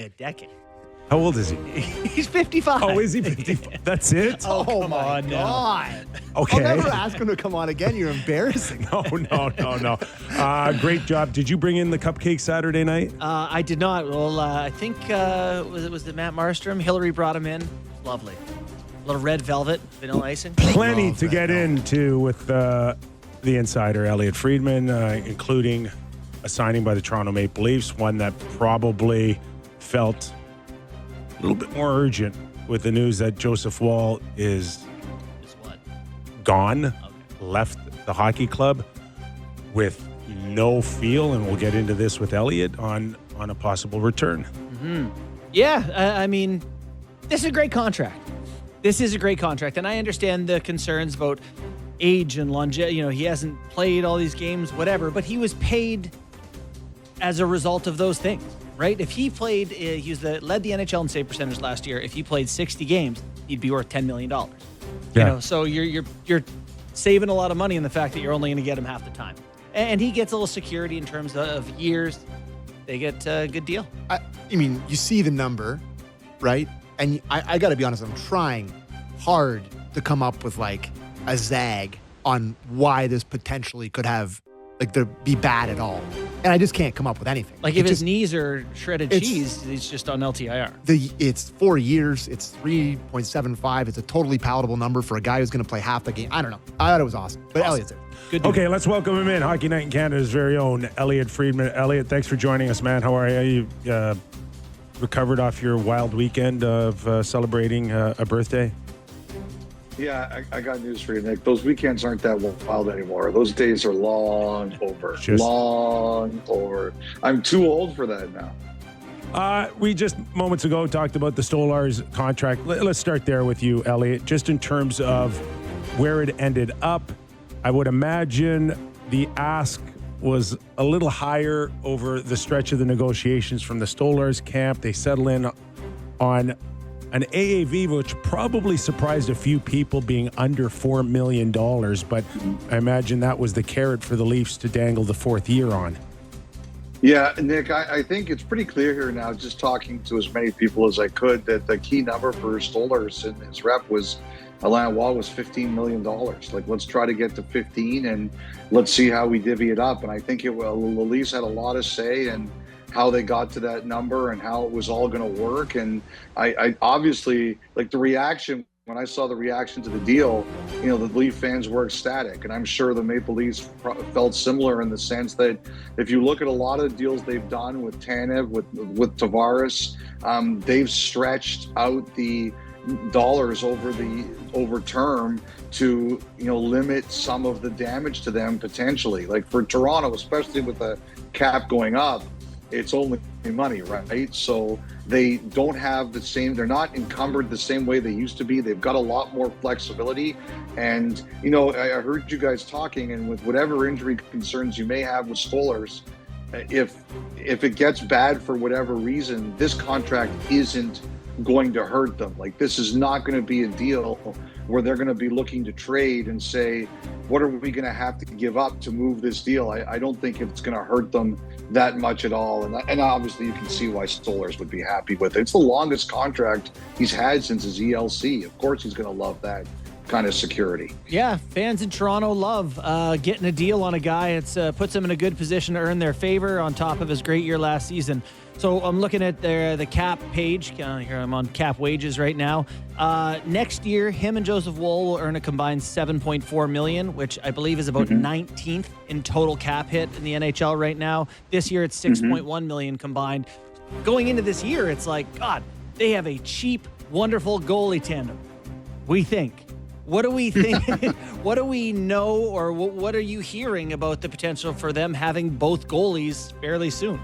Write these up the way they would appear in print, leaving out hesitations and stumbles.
a decade. How old is he? He's 55. Oh, is he 55? That's it? Oh, my God. Okay. I'll never ask him to come on again. You're embarrassing. No. Great job. Did you bring in the cupcake Saturday night? I did not. Well, I think, was it Matt Marstrom? Hillary brought him in. Lovely. A little red velvet, vanilla icing. Plenty to get into with the insider, Elliot Friedman, including a signing by the Toronto Maple Leafs, one that probably felt a little bit more urgent with the news that Joseph Woll is what? gone, Okay. left the hockey club with no feel, and we'll get into this with Elliot on a possible return. Mm-hmm. Yeah, I mean, this is a great contract. This is a great contract, and I understand the concerns about age and longevity. You know, he hasn't played all these games, whatever, but he was paid as a result of those things. Right? If he played, he led the NHL in save percentage last year. If he played 60 games, he'd be worth $10 million. Yeah. You know, so you're saving a lot of money in the fact that you're only going to get him half the time. And he gets a little security in terms of years. They get a good deal. I mean, you see the number, right? And I got to be honest, I'm trying hard to come up with like a zag on why this potentially could have, like, be bad at all. And I just can't come up with anything. Like, if his knees are shredded cheese, he's just on LTIR. It's 4 years. It's 3.75. It's a totally palatable number for a guy who's going to play half the game. I don't know. I thought it was awesome. But Elliot's there. Good. Okay, let's welcome him in. Hockey Night in Canada's very own Elliot Friedman. Elliot, thanks for joining us, man. How are you? You recovered off your wild weekend of celebrating a birthday? Yeah, I got news for you, Nick. Those weekends aren't that wild anymore. Those days are long over. Long over. I'm too old for that now. We just moments ago talked about the Stolarz contract. Let's start there with you, Elliot. Just in terms of where it ended up, I would imagine the ask was a little higher over the stretch of the negotiations from the Stolarz camp. They settle in on an AAV, which probably surprised a few people, being under $4 million. But I imagine that was the carrot for the Leafs to dangle the fourth year on. Yeah, Nick, I think it's pretty clear here now, just talking to as many people as I could, that the key number for Stolarz and his rep was, Alain Wall, was $15 million. Like, let's try to get to 15 and let's see how we divvy it up. And I think the Leafs had a lot to say and how they got to that number and how it was all going to work. And I obviously, like, the reaction, when I saw the reaction to the deal, you know, the Leaf fans were ecstatic. And I'm sure the Maple Leafs felt similar in the sense that if you look at a lot of the deals they've done with Tanev, with Tavares, they've stretched out the dollars over term to, you know, limit some of the damage to them potentially. Like for Toronto, especially with the cap going up, it's only money, right? So they don't have the same, they're not encumbered the same way they used to be. They've got a lot more flexibility. And, you know, I heard you guys talking, and with whatever injury concerns you may have with Stolarz, if it gets bad for whatever reason, this contract isn't going to hurt them. Like, this is not going to be a deal where they're going to be looking to trade and say, what are we going to have to give up to move this deal? I don't think it's going to hurt them that much at all. And obviously you can see why Stolarz would be happy with it. It's the longest contract he's had since his ELC. Of course he's going to love that kind of security. Yeah, fans in Toronto love getting a deal on a guy. It puts them in a good position to earn their favor on top of his great year last season. So I'm looking at the cap page. Here I'm on cap wages right now. Next year, him and Joseph Woll will earn a combined $7.4 million, which I believe is about 19th in total cap hit in the NHL right now. This year, it's $6.1 million combined. Going into this year, it's like, God, they have a cheap, wonderful goalie tandem. We think. What do we think? What do we know, or what are you hearing about the potential for them having both goalies fairly soon?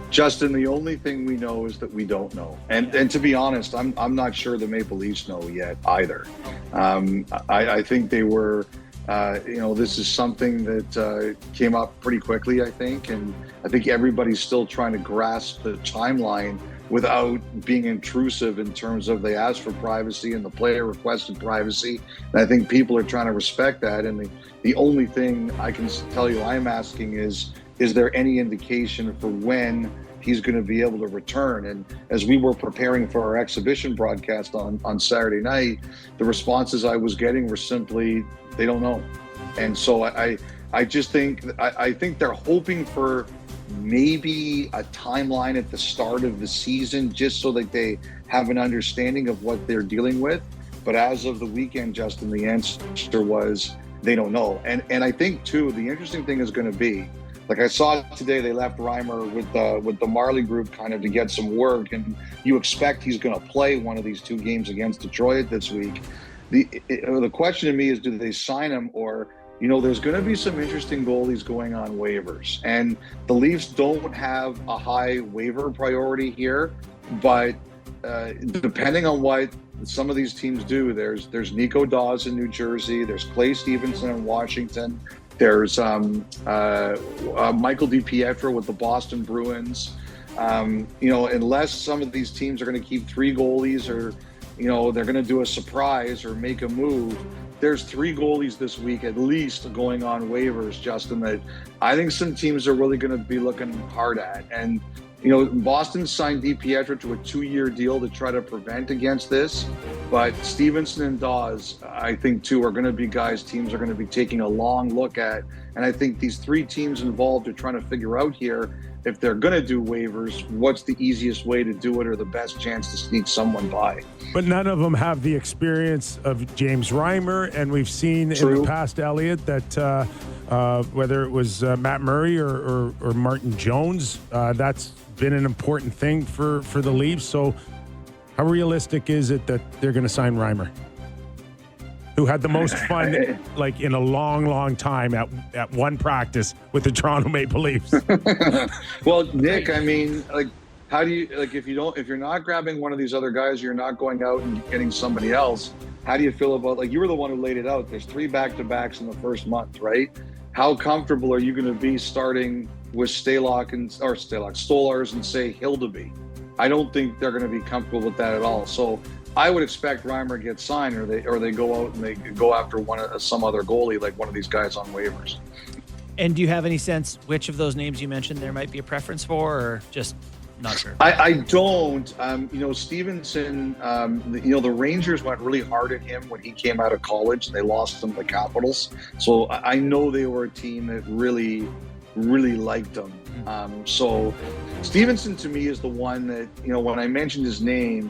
Justin, the only thing we know is that we don't know. And to be honest, I'm not sure the Maple Leafs know yet either. I think they were, this is something that came up pretty quickly, I think. And I think everybody's still trying to grasp the timeline without being intrusive in terms of they asked for privacy and the player requested privacy. And I think people are trying to respect that. And the only thing I can tell you I'm asking is there any indication for when he's going to be able to return. And as we were preparing for our exhibition broadcast on Saturday night, the responses I was getting were simply, they don't know. And so I just think, I think they're hoping for maybe a timeline at the start of the season, just so that they have an understanding of what they're dealing with. But as of the weekend, Justin, the answer was they don't know. And I think too, the interesting thing is going to be, like I saw today, they left Rumour with the Marley group kind of to get some work, and you expect he's going to play one of these two games against Detroit this week. The question to me is, do they sign him, or there's going to be some interesting goalies going on waivers, and the Leafs don't have a high waiver priority here, but depending on what some of these teams do, there's Nico Dawes in New Jersey, there's Clay Stevenson in Washington, there's Michael DiPietro with the Boston Bruins. Unless some of these teams are going to keep three goalies, or they're going to do a surprise or make a move, there's three goalies this week at least going on waivers, Justin, that I think some teams are really going to be looking hard at. And Boston signed DiPietro to a 2-year deal to try to prevent against this. But Stevenson and Dawes, I think, too, are going to be guys teams are going to be taking a long look at. And I think these three teams involved are trying to figure out here, if they're going to do waivers, what's the easiest way to do it, or the best chance to sneak someone by. But none of them have the experience of James Reimer. And we've seen in the past, Elliot, that whether it was Matt Murray or Martin Jones, that's been an important thing for the Leafs. So how realistic is it that they're going to sign Reimer, who had the most fun like in a long time at one practice with the Toronto Maple Leafs? Well, Nick, I mean, like, how do you, like, if you're not grabbing one of these other guys, you're not going out and getting somebody else, how do you feel about, like, you were the one who laid it out, there's 3 back-to-backs in the first month, right? How comfortable are you going to be starting with Stolars and, say, Hildeby? I don't think they're going to be comfortable with that at all. So I would expect Reimer gets signed, or they go out and they go after some other goalie, like one of these guys on waivers. And do you have any sense which of those names you mentioned there might be a preference for, or just not sure? I don't. Stevenson, the Rangers went really hard at him when he came out of college, and they lost him to the Capitals. So I know they were a team that really, really liked him. So Stevenson, to me, is the one that, when I mentioned his name,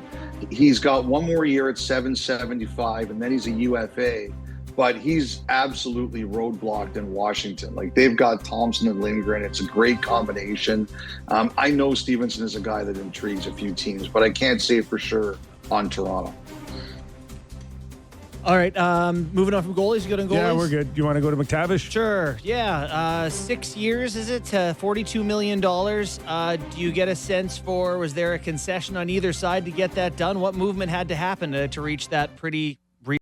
he's got one more year at $775, and then he's a UFA. But he's absolutely roadblocked in Washington. Like, they've got Thompson and Lindgren. It's a great combination. I know Stevenson is a guy that intrigues a few teams, but I can't say for sure on Toronto. All right, moving on from goalies. You good on goalies? Yeah, we're good. Do you want to go to McTavish? Sure, yeah. 6 years, is it? $42 million. Do you get a sense for, was there a concession on either side to get that done? What movement had to happen to reach that pretty